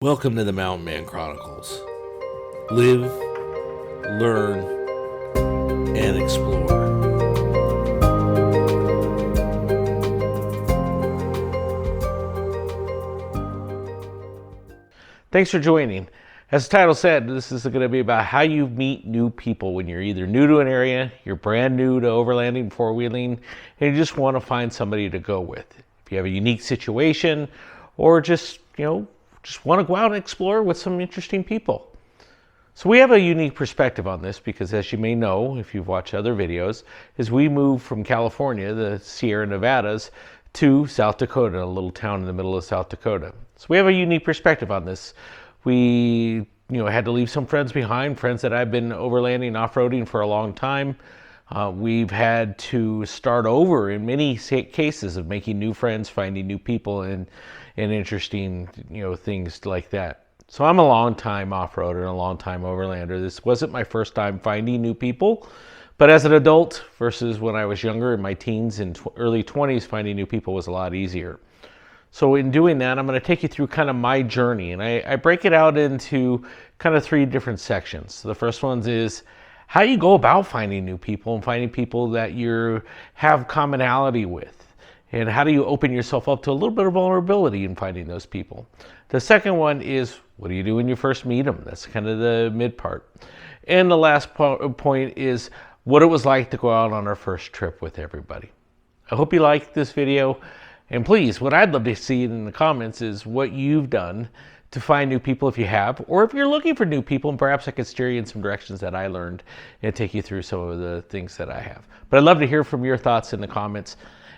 Welcome to the MtnMn Chronicles. Live, learn, and explore. Thanks for joining. As the title said, this is going to be about how you meet new people when you're either new to an area, you're brand new to overlanding, four-wheeling, and you just want to find somebody to go with. If you have a unique situation, or just want to go out and explore with some interesting people. So we have a unique perspective on this because, as you may know, if you've watched other videos, is we moved from California, the Sierra Nevadas, to South Dakota, a little town in the middle of South Dakota. So we have a unique perspective on this. We had to leave some friends behind, friends that I've been overlanding, off-roading for a long time. We've had to start over in many cases of making new friends, finding new people, and interesting things like that. So I'm a long time off-roader and a long time overlander. This wasn't my first time finding new people, but as an adult versus when I was younger in my teens and early 20s, finding new people was a lot easier. So in doing that, I'm going to take you through kind of my journey, and I break it out into kind of three different sections. So the first one is how you go about finding new people and finding people that you have commonality with. And how do you open yourself up to a little bit of vulnerability in finding those people? The second one is, what do you do when you first meet them? That's kind of the mid part. And the last point is what it was like to go out on our first trip with everybody. I hope you liked this video. And please, what I'd love to see in the comments is what you've done to find new people if you have, or if you're looking for new people, and perhaps I could steer you in some directions that I learned and take you through some of the things that I have. But I'd love to hear from your thoughts in the comments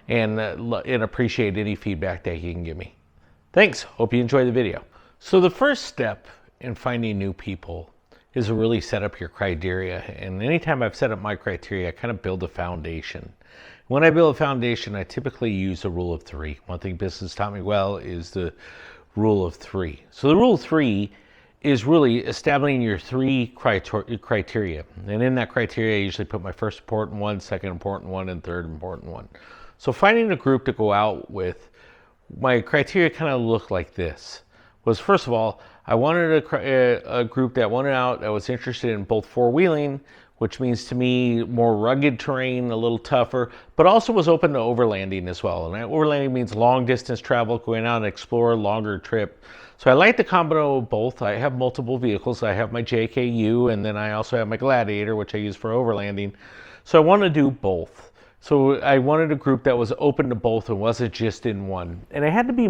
and appreciate any feedback that you can give me. Thanks. Hope you enjoy the video. So the first step in finding new people is to really set up your criteria. And anytime I've set up my criteria, I kind of build a foundation. When I build a foundation, I typically use a rule of three. One thing business taught me well is the rule of three. So the rule of three is really establishing your three criteria. And in that criteria, I usually put my first important one, second important one, and third important one. So finding a group to go out with, my criteria kind of looked like this. Was first of all, I wanted a group that wanted out, that was interested in both four-wheeling, which means to me more rugged terrain, a little tougher, but also was open to overlanding as well. And overlanding means long distance travel, going out and explore a longer trip. So I like the combo of both. I have multiple vehicles. I have my JKU, and then I also have my Gladiator, which I use for overlanding. So I want to do both. So I wanted a group that was open to both and wasn't just in one. And it had to be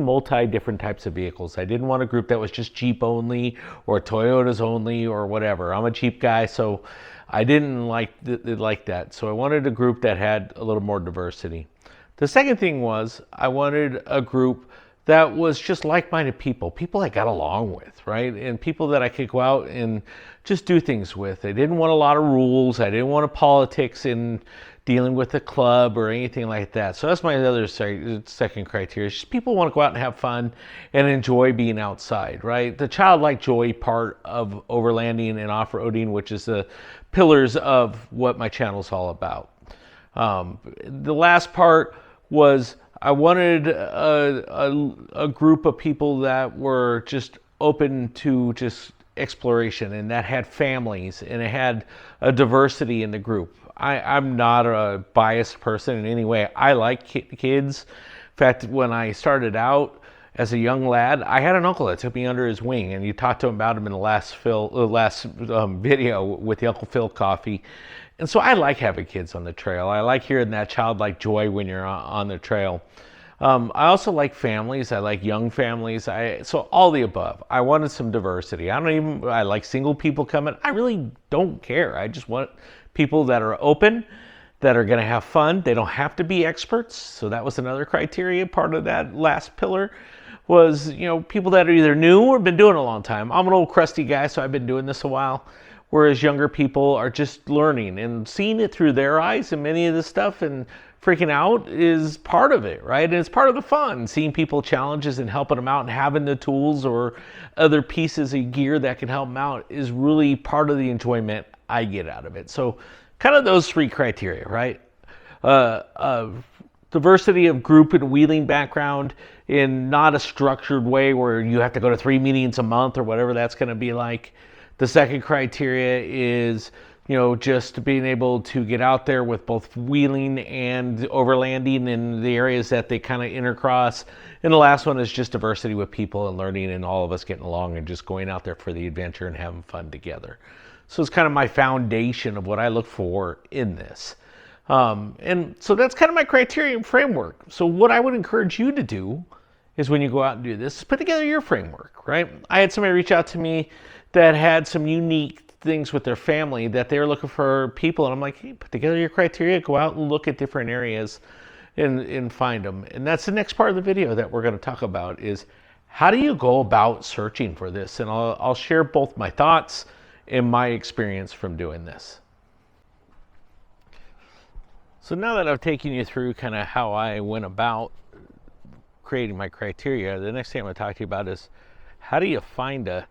different types of vehicles. I didn't want a group that was just Jeep only or Toyotas only or whatever. I'm a Jeep guy, so I didn't like that. So I wanted a group that had a little more diversity. The second thing was I wanted a group that was just like-minded people I got along with, right? And people that I could go out and just do things with. I didn't want a lot of rules. I didn't want politics in dealing with the club or anything like that. So that's my other second criteria. Just people want to go out and have fun and enjoy being outside, right? The childlike joy part of overlanding and off-roading, which is the pillars of what my channel is all about. The last part was I wanted a group of people that were just open to just exploration and that had families and it had a diversity in the group. I'm not a biased person in any way. I like kids. In fact, when I started out as a young lad, I had an uncle that took me under his wing, and you talked to him about him in the last video with the Uncle Phil coffee. And so I like having kids on the trail. I like hearing that childlike joy when you're on the trail. I also like families. I like young families. So all the above. I wanted some diversity. I like single people coming. I really don't care. I just want people that are open, that are going to have fun. They don't have to be experts. So that was another criteria. Part of that last pillar was, people that are either new or been doing it a long time. I'm an old crusty guy, so I've been doing this a while. Whereas younger people are just learning and seeing it through their eyes, and many of this stuff and freaking out is part of it, right? And it's part of the fun, seeing people challenges and helping them out and having the tools or other pieces of gear that can help them out is really part of the enjoyment I get out of it. So kind of those three criteria, right? Diversity of group and wheeling background in not a structured way where you have to go to 3 meetings a month or whatever that's going to be like. The second criteria is, just being able to get out there with both wheeling and overlanding in the areas that they kind of intercross. And the last one is just diversity with people and learning and all of us getting along and just going out there for the adventure and having fun together. So it's kind of my foundation of what I look for in this. And so that's kind of my criterion framework. So what I would encourage you to do is when you go out and do this, is put together your framework, right? I had somebody reach out to me that had some unique things with their family that they were looking for people. And I'm like, hey, put together your criteria, go out and look at different areas and find them. And that's the next part of the video that we're going to talk about is how do you go about searching for this? And I'll share both my thoughts and my experience from doing this. So now that I've taken you through kind of how I went about creating my criteria, the next thing I'm going to talk to you about is how do you find a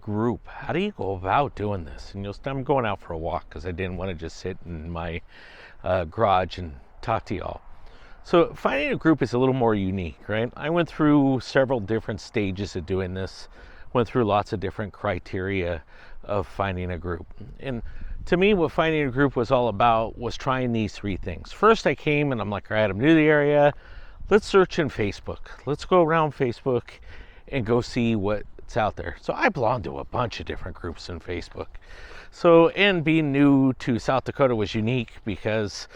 group? How do you go about doing this? And I'm going out for a walk because I didn't want to just sit in my garage and talk to y'all. So finding a group is a little more unique, right? I went through several different stages of doing this, went through lots of different criteria of finding a group. And to me, what finding a group was all about was trying these three things. First, I came and I'm like, all right, I'm new to the area. Let's search in Facebook. Let's go around Facebook and go see what's out there. So I belong to a bunch of different groups in Facebook. So, and being new to South Dakota was unique because,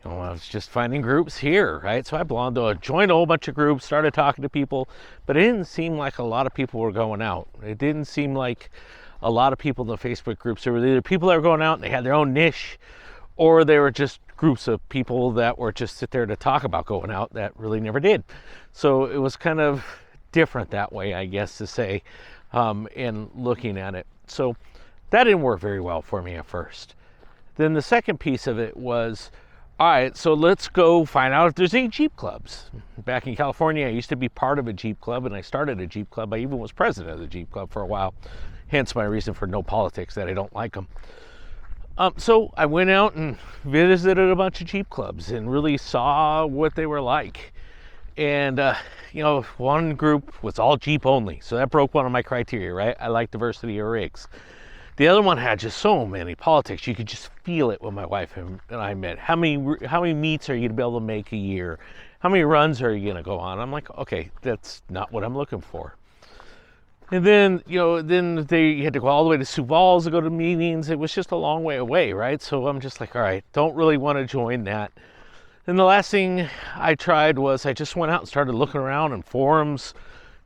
I was just finding groups here, right? So I joined a whole bunch of groups, started talking to people, but it didn't seem like a lot of people were going out. It didn't seem like a lot of people in the Facebook groups. There were either people that were going out and they had their own niche, or they were just groups of people that were just sit there to talk about going out that really never did. So it was kind of different that way, I guess, to say, in looking at it. So that didn't work very well for me at first. Then the second piece of it was, all right, so let's go find out if there's any Jeep clubs. Back in California, I used to be part of a Jeep club, and I started a Jeep club. I even was president of the Jeep club for a while, hence my reason for no politics, that I don't like them. So I went out and visited a bunch of Jeep clubs and really saw what they were like. And, one group was all Jeep only. So that broke one of my criteria, right? I like diversity of rigs. The other one had just so many politics. You could just feel it when my wife and I met. How many meets are you going to be able to make a year? How many runs are you going to go on? I'm like, okay, that's not what I'm looking for. And then, you had to go all the way to Sioux Falls to go to meetings. It was just a long way away, right? So I'm just like, all right, don't really want to join that. And the last thing I tried was I just went out and started looking around in forums,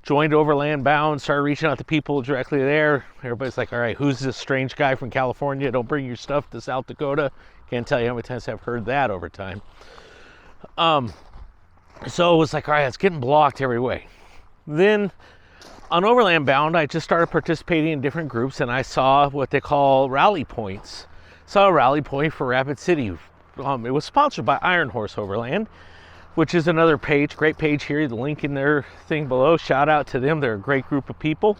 joined Overland Bound, started reaching out to people directly there. Everybody's like, all right, who's this strange guy from California? Don't bring your stuff to South Dakota. Can't tell you how many times I've heard that over time. So it was like, all right, it's getting blocked every way. Then on Overland Bound, I just started participating in different groups, and I saw what they call rally points. Saw a rally point for Rapid City. It was sponsored by Iron Horse Overland, which is another page, great page here, the link in their thing below. Shout out to them, they're a great group of people.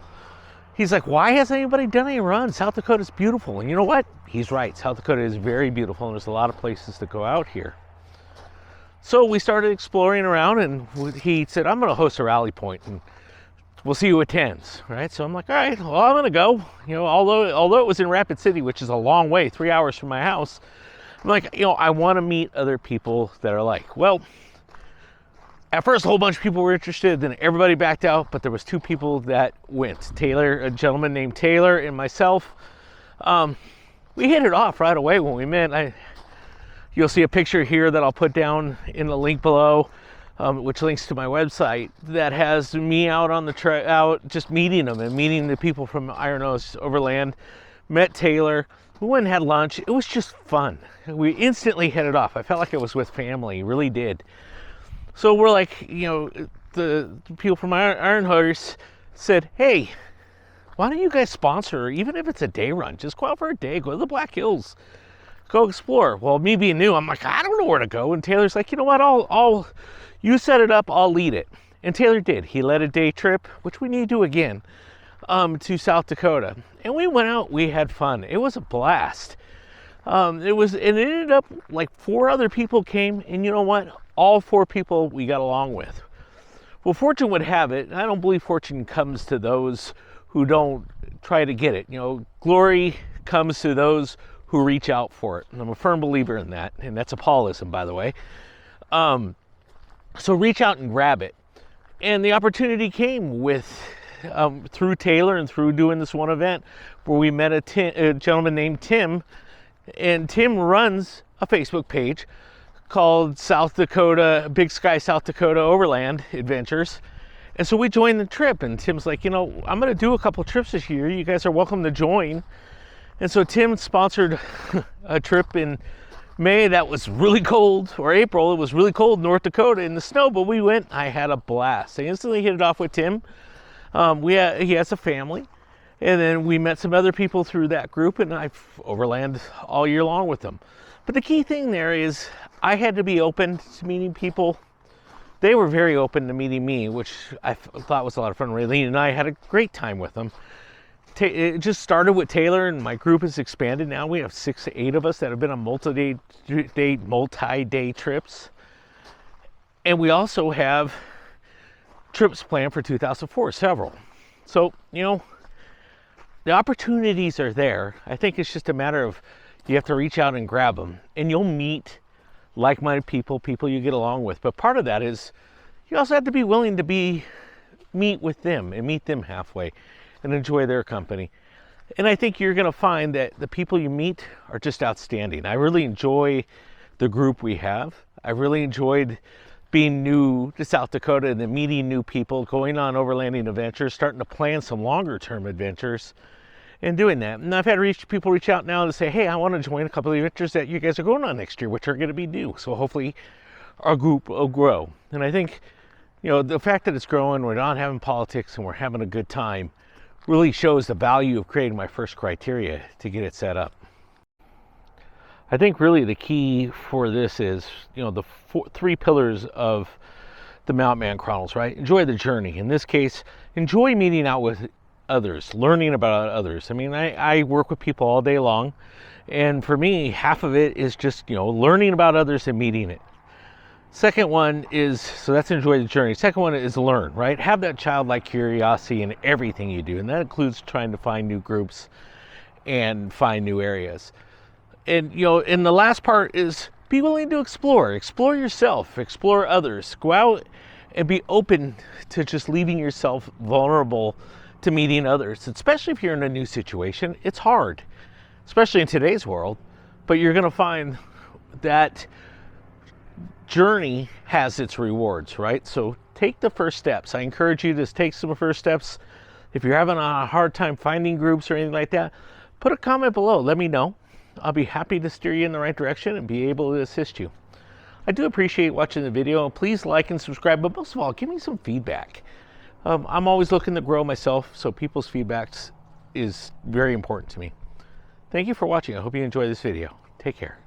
He's like, why hasn't anybody done any runs? South Dakota's beautiful. And you know what? He's right, South Dakota is very beautiful, and there's a lot of places to go out here. So we started exploring around, and he said, I'm gonna host a rally point, and we'll see who attends, right? So I'm like, all right, well, I'm gonna go. Although it was in Rapid City, which is a long way, 3 hours from my house, I'm like, I want to meet other people that are like, well, at first a whole bunch of people were interested, then everybody backed out, but there was two people that went. Taylor, a gentleman named Taylor, and myself. We hit it off right away when we met. You'll see a picture here that I'll put down in the link below, which links to my website, that has me out on the out just meeting them and meeting the people from Iron Horse Overland. Met Taylor. We went and had lunch. It was just fun. We instantly hit it off. I felt like I was with family, really did. So we're like, the people from Iron Horse said, hey, why don't you guys sponsor, even if it's a day run, just go out for a day, go to the Black Hills, go explore. Well, me being new, I'm like, I don't know where to go. And Taylor's like, you know what, you set it up, I'll lead it. And Taylor did. He led a day trip, which we need to do again, to South Dakota. And we went out, we had fun. It was a blast. It ended up like 4 other people came, and you know what? All 4 people we got along with. Well, fortune would have it, I don't believe fortune comes to those who don't try to get it. You know, glory comes to those who reach out for it. And I'm a firm believer in that, and that's a Paulism, by the way. So reach out and grab it. And the opportunity came with through Taylor and through doing this one event where we met a gentleman named Tim, and Tim runs a Facebook page called South Dakota, Big Sky South Dakota Overland Adventures. And so we joined the trip, and Tim's like, you know, I'm going to do a couple trips this year. You guys are welcome to join. And so Tim sponsored a trip in May that was really cold, or April, it was really cold in North Dakota in the snow, but we went. I had a blast. I instantly hit it off with Tim. He has a family, and then we met some other people through that group, and I've overland all year long with them. But the key thing there is I had to be open to meeting people. They were very open to meeting me, which I thought was a lot of fun. Raylene and I had a great time with them. It just started with Taylor, and my group has expanded now. We have 6 to 8 of us that have been on multi-day trips. And we also have trips planned for 2004, several. So, you know, the opportunities are there. I think it's just a matter of you have to reach out and grab them, and you'll meet like-minded people you get along with. But part of that is you also have to be willing to meet with them and meet them halfway and enjoy their company. And I think you're going to find that the people you meet are just outstanding. I really enjoy the group we have. I really enjoyed being new to South Dakota and then meeting new people, going on overlanding adventures, starting to plan some longer term adventures and doing that. And I've had people reach out now to say, hey, I want to join a couple of adventures that you guys are going on next year, which are going to be new. So hopefully our group will grow. And I think, you know, the fact that it's growing, we're not having politics and we're having a good time really shows the value of creating my first criteria to get it set up. I think really the key for this is, you know, the 3 pillars of the MtnMn Chronicles, right? Enjoy the journey. In this case, enjoy meeting out with others, learning about others. I mean, I work with people all day long, and for me, half of it is just, you know, learning about others and meeting it. Second one is, so that's enjoy the journey. Second one is learn, right? Have that childlike curiosity in everything you do, and that includes trying to find new groups and find new areas. And, you know, and the last part is be willing to explore yourself, explore others, go out and be open to just leaving yourself vulnerable to meeting others, especially if you're in a new situation. It's hard, especially in today's world, but you're going to find that journey has its rewards, right? So take the first steps. I encourage you to take some first steps. If you're having a hard time finding groups or anything like that, put a comment below. Let me know. I'll be happy to steer you in the right direction and be able to assist you. I do appreciate watching the video. Please like and subscribe, but most of all, give me some feedback. I'm always looking to grow myself, so people's feedback is very important to me. Thank you for watching. I hope you enjoy this video. Take care.